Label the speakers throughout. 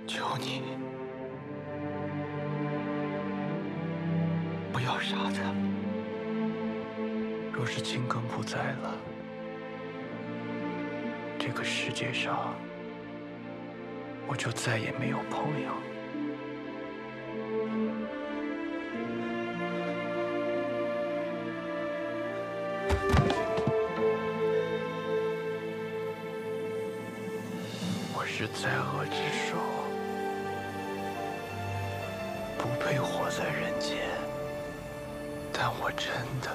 Speaker 1: 求你不要杀他。若是青庚不在了，这个世界上我就再也没有朋友。我是灾厄之首，不配活在人间，但我真的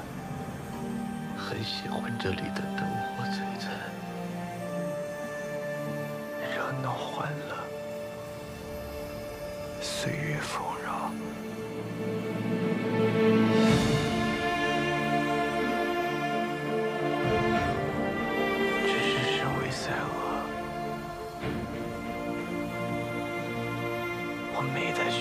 Speaker 1: 很喜欢这里的灯火璀璨，热闹欢乐，岁月丰饶。只是身为赛俄，我没得选。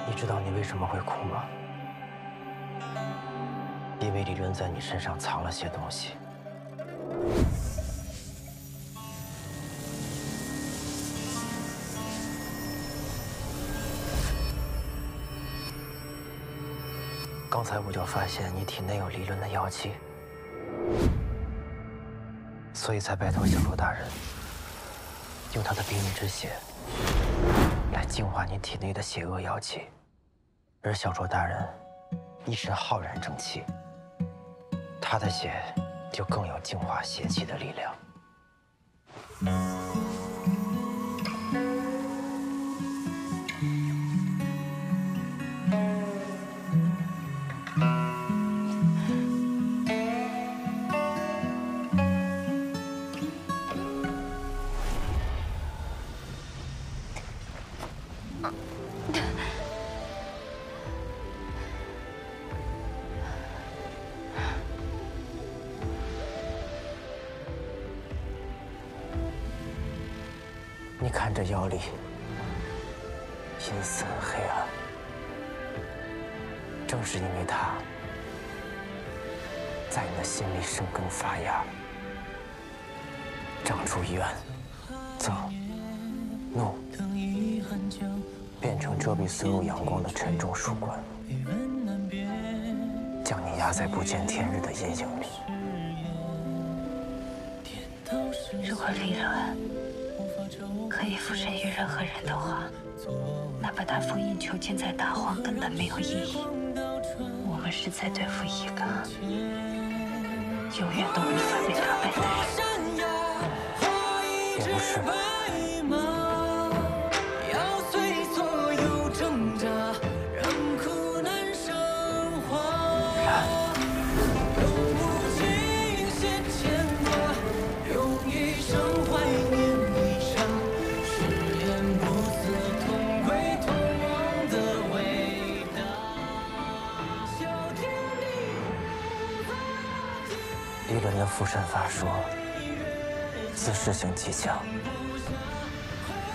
Speaker 2: 你知道你为什么会哭吗？因为李伦在你身上藏了些东西。刚才我就发现你体内有李伦的妖气，所以才拜托小卓大人用他的冰灵之血来净化你体内的邪恶妖气。而小卓大人一身浩然正气，他的血就更有净化邪气的力量。你看这妖力，阴森黑暗，正是因为它在你的心里生根发芽，长出怨、憎、怒，变成遮蔽所有阳光的沉重树冠，将你压在不见天日的阴影里。
Speaker 3: 如果李伦可以附身于任何人的话，哪怕他封印囚禁在大荒根本没有意义。我们是在对付一个永远都无法被打败的人。
Speaker 2: 也不是。李伦的附身法术自噬性极强，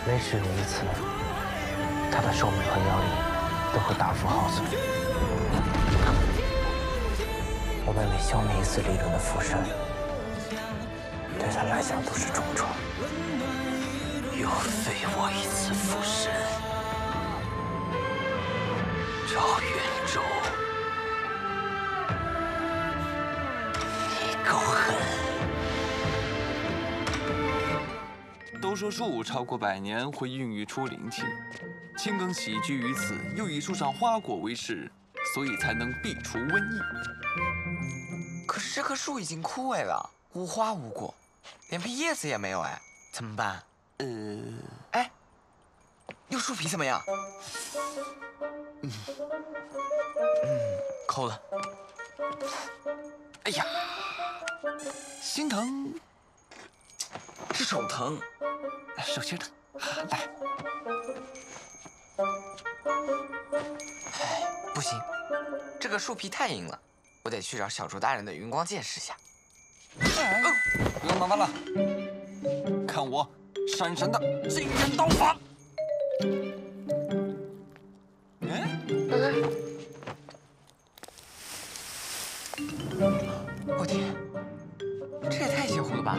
Speaker 2: 每使用一次，他的寿命和妖力都会大幅耗损。我们每消灭一次李伦的附身，对他来讲都是重创。
Speaker 1: 又废我一次附身，赵云舟，你够狠！
Speaker 4: 都说树超过100年会孕育出灵气，青庚喜居于此，又以树上花果为食，所以才能避除瘟疫。
Speaker 5: 可是这棵树已经枯萎了，无花无果，连片叶子也没有，哎，怎么办？
Speaker 4: 哎，
Speaker 5: 那个树皮怎么样？抠了。哎呀，
Speaker 4: 心疼，
Speaker 5: 是手疼。
Speaker 4: 手心疼。来，
Speaker 5: 哎，不行，这个树皮太硬了，我得去找小卓大人的云光剑试下。
Speaker 4: 不用麻烦了，看我闪神的惊人刀法。
Speaker 5: 我天，这也太邪乎了吧！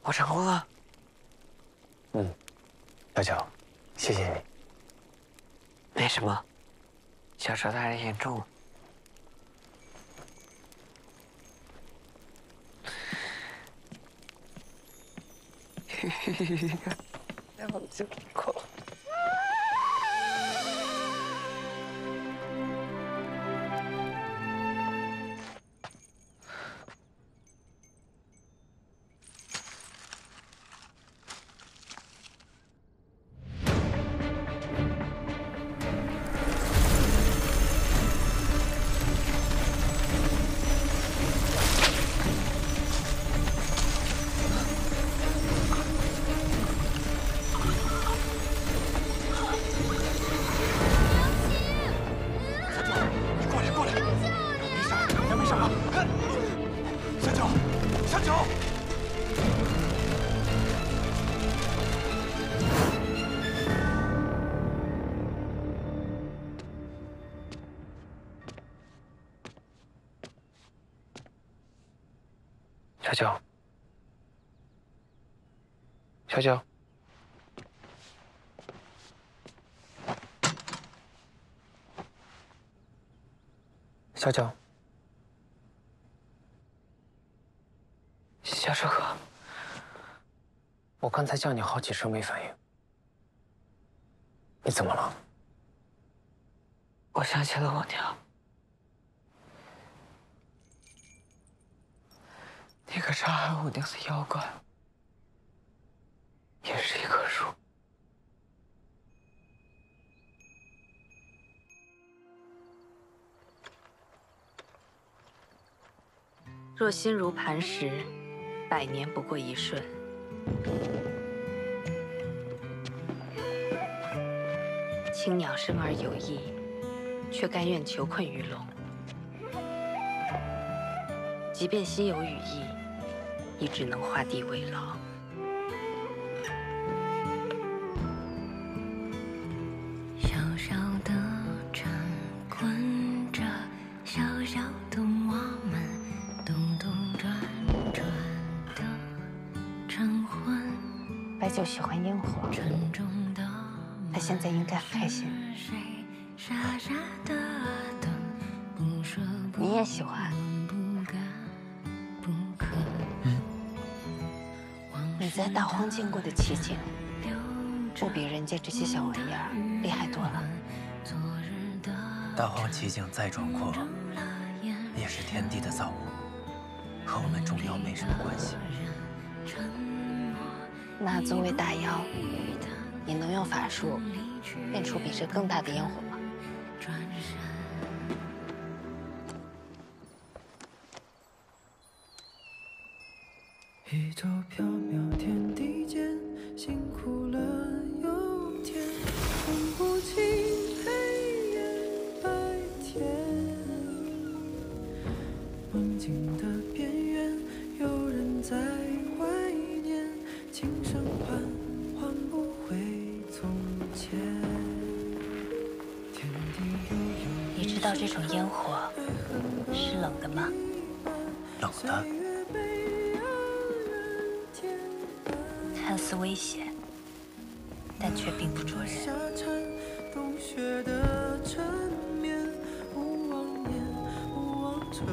Speaker 5: 我成功了。
Speaker 2: 小九，谢谢你。
Speaker 5: 没什么，小卓大人言重。哎，我就哭。
Speaker 2: 小九，小九，小九，小周哥，我刚才叫你好几声没反应，你怎么了？
Speaker 5: 我想起了我娘。那个杀害我娘的妖怪，也是一棵树。
Speaker 3: 若心如磐石，100年不过一瞬。青鸟生而有意，却甘愿囚困于笼。即便心有羽翼，亦只能画地为牢。
Speaker 6: 小小的城困着小小的我们，兜兜转转的晨昏。
Speaker 3: 白酒喜欢烟火，
Speaker 6: 沉重的
Speaker 3: 他现在应该很开心。
Speaker 6: 水傻傻的等，不舍不
Speaker 3: 你也喜欢。你在大荒见过的奇景，不比人家这些小玩意儿厉害多了。
Speaker 2: 大荒奇景再壮阔，也是天地的造物，和我们众妖没什么关系。
Speaker 3: 那作为大妖，你能用法术变出比这更大的烟火吗？
Speaker 7: 宇宙缥缈天地间，辛苦了又甜，分不清黑夜白天。梦境的边缘，有人在怀念，今生换不回从前。天地悠悠，
Speaker 3: 你知道这种烟火是冷的吗？
Speaker 2: 冷的。
Speaker 3: 看似危险，但却并不灼人。
Speaker 7: 冬雪的缠绵，勿忘念，勿忘尘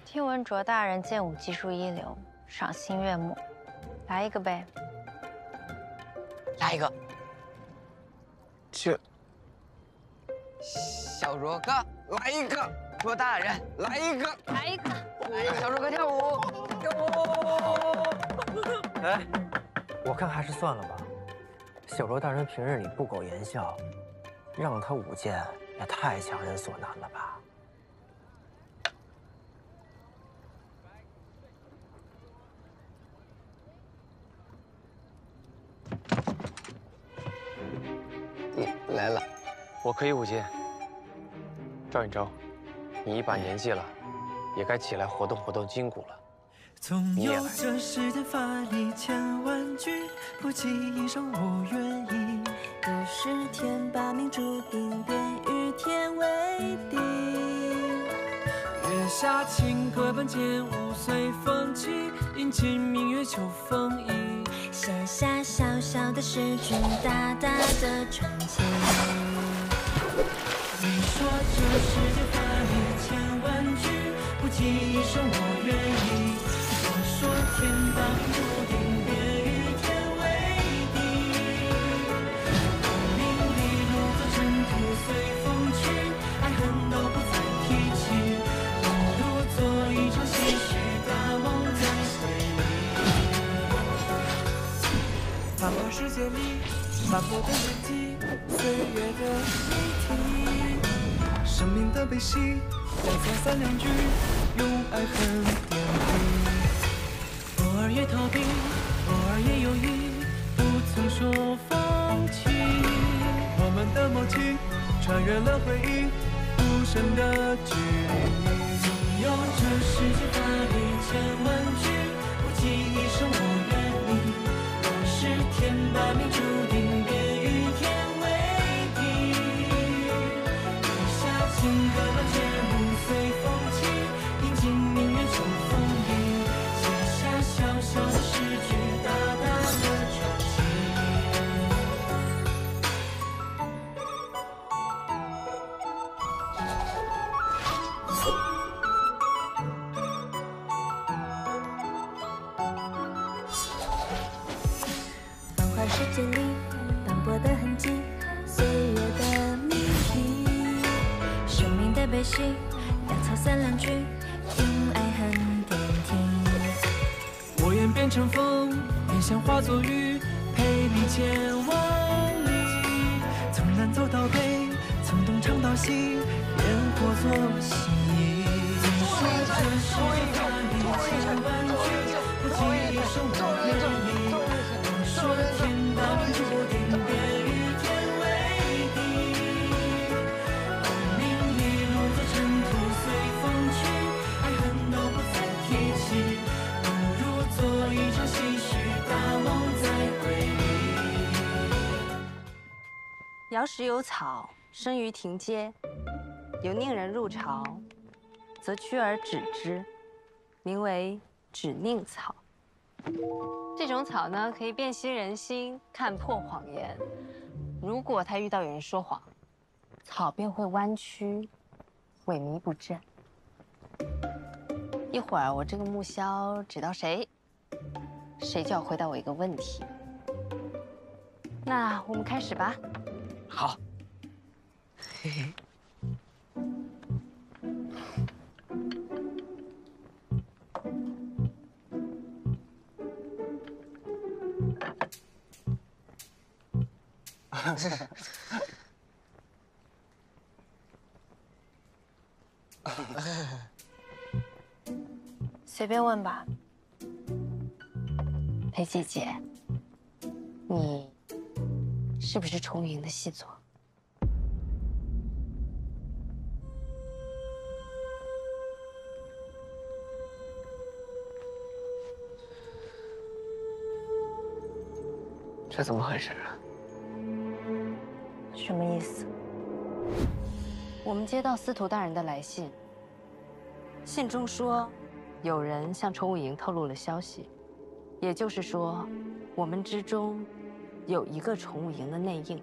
Speaker 8: 听闻卓大人剑舞技术一流，赏心悦目，来一个呗。
Speaker 5: 来一个。这小卓哥来一个，卓大人来一个，
Speaker 8: 来一个，
Speaker 5: 来一个，小卓哥跳舞，跳舞。
Speaker 2: 哎，我看还是算了吧。小卓大人平日里不苟言笑，让他舞剑也太强人所难了吧？
Speaker 5: 来了，
Speaker 9: 我可以舞剑。赵允州，你一把年纪了，也该起来活动活动筋骨了。
Speaker 7: 总有这世间法力千万句，不及一生我愿意。
Speaker 6: 可是天把命注定，便与天为敌。
Speaker 7: 月下清歌般剑舞随风起，阴晴明月秋风意。
Speaker 6: 写下小小的诗句，大大的传奇。
Speaker 7: 你说这世间法力千万句，不及一生我愿意。我说天把命注定，便与天为敌。我命里如座尘土随风去，爱恨都不再提起，不如做一场唏嘘大梦再回忆。繁华世界里，斑驳的痕迹，岁月的谜题。生命的悲喜，两三三两句，用爱恨点滴。偶尔也逃避，偶尔也犹豫，不曾说放弃。我们的默契，穿越了回忆，无声的距离。总有这世间法力千万句，不及一生我愿意。若是天把命注定，便与天为敌。情歌般剑舞随风起，阴晴明月秋风意。写下小小的诗句，大大的传奇。
Speaker 6: 繁华世界里，斑驳的痕迹，岁月的谜题。生命的悲喜，两草三两句，用爱恨点滴。
Speaker 7: 我愿变成风，也想化作雨，陪你千万里。从南走到北，从东唱到西，烟火作心意。说这世间法力千万句，不及一生我愿意。我说天把命注定，便与天为敌。我命里如座尘土随风去，爱恨都不再提起，不如做一场唏嘘大梦再回忆。
Speaker 3: 瑶石有草，生于庭阶，有佞人入朝，则驱而止之，名为止佞草。这种草呢，可以辨析人心，看破谎言。如果它遇到有人说谎，草便会弯曲，萎靡不振。一会儿我这个木梟指到谁，谁就要回答我一个问题。那我们开始吧。
Speaker 5: 好。嘿嘿。
Speaker 3: 随便问吧，裴姐姐，你是不是重影的细作？
Speaker 5: 这怎么回事啊？
Speaker 3: 什么意思？我们接到司徒大人的来信，信中说，有人向宠物营透露了消息，也就是说，我们之中有一个宠物营的内应。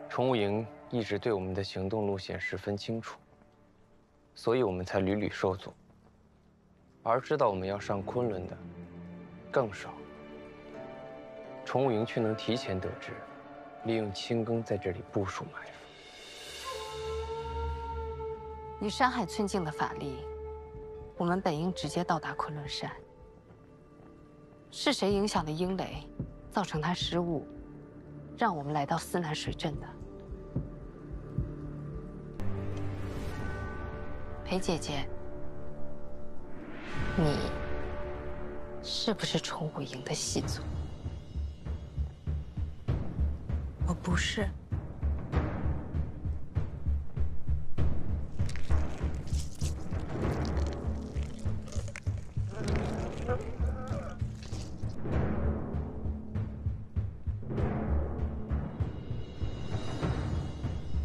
Speaker 9: 宠物营一直对我们的行动路线十分清楚，所以我们才屡屡受阻。而知道我们要上昆仑的，更少。崇武营却能提前得知，利用青庚在这里部署埋伏。
Speaker 10: 以山海寸境的法力，我们本应直接到达昆仑山。是谁影响的鹰雷，造成他失误，让我们来到思南水镇的？裴姐姐，你是不是崇武营的细作？
Speaker 3: 我不是。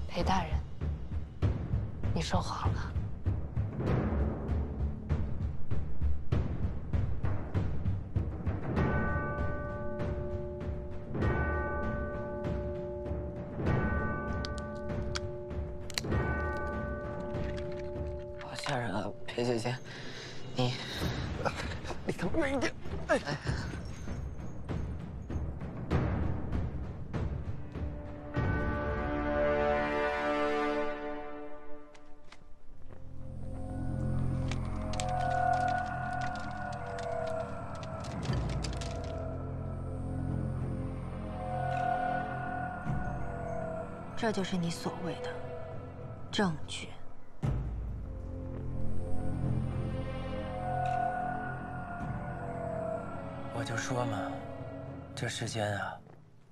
Speaker 10: 裴大人，你说谎了。
Speaker 5: 好吓人啊，裴姐姐，你
Speaker 2: 离他们远一点。哎。
Speaker 3: 这就是你所谓的证据。
Speaker 2: 我就说嘛，这世间啊，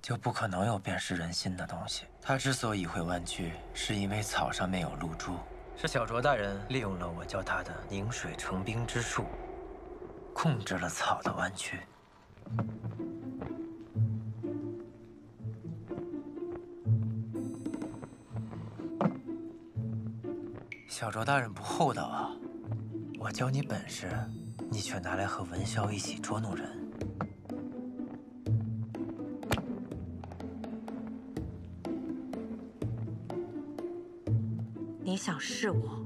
Speaker 2: 就不可能有辨识人心的东西。它之所以会弯曲，是因为草上面有露珠。是小卓大人利用了我教他的凝水成冰之术，控制了草的弯曲。小卓大人不厚道啊！我教你本事，你却拿来和文霄一起捉弄人。
Speaker 3: 你想试我？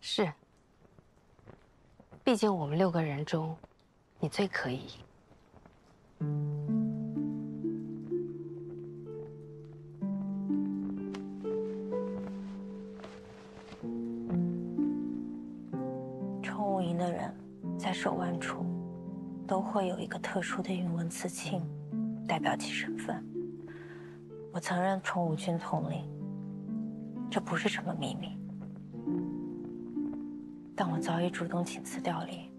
Speaker 10: 是。毕竟我们6个人中，你最可以赢。
Speaker 3: 宠物营的人在手腕处都会有一个特殊的云纹刺青，代表其身份。我曾任宠物军统领，这不是什么秘密。但我早已主动请辞调离，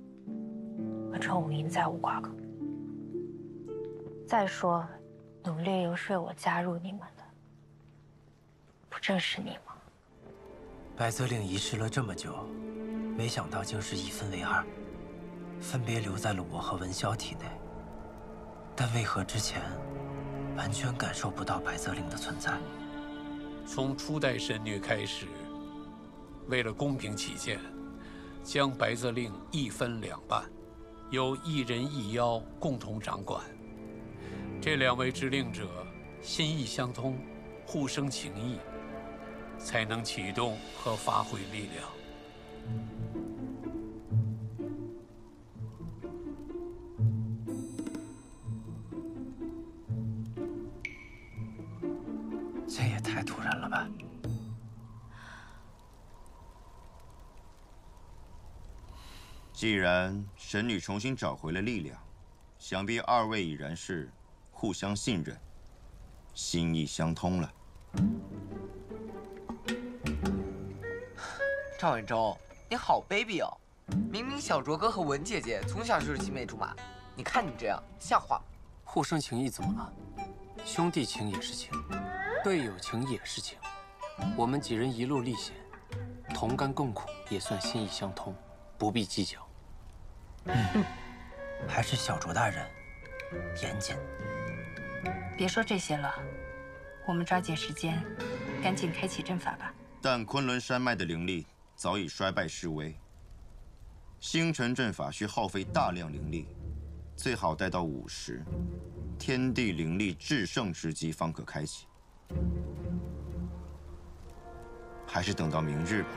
Speaker 3: 和宠物营再无瓜葛。再说，努力游说我加入你们的，不正是你吗？
Speaker 2: 白泽令遗失了这么久，没想到竟是一分为二，分别留在了我和文霄体内。但为何之前完全感受不到白泽令的存在？
Speaker 11: 从初代神女开始，为了公平起见，将白泽令一分2半，由1人1妖共同掌管。这2位执令者心意相通，互生情谊，才能启动和发挥力量。
Speaker 2: 这也太突然了吧！
Speaker 12: 既然神女重新找回了力量，想必2位已然是互相信任，心意相通了。
Speaker 5: 赵远洲，你好卑鄙哦！明明小卓哥和文姐姐从小就是青梅竹马，你看你这样像话吗？
Speaker 9: 互生情谊怎么了？兄弟情也是情，队友情也是情。我们几人一路历险，同甘共苦，也算心意相通，不必计较。
Speaker 2: 还是小卓大人严谨。
Speaker 10: 别说这些了，我们抓紧时间，赶紧开启阵法吧。
Speaker 12: 但昆仑山脉的灵力早已衰败式微，星辰阵法需耗费大量灵力，最好待到50，天地灵力至盛之机方可开启。还是等到明日吧。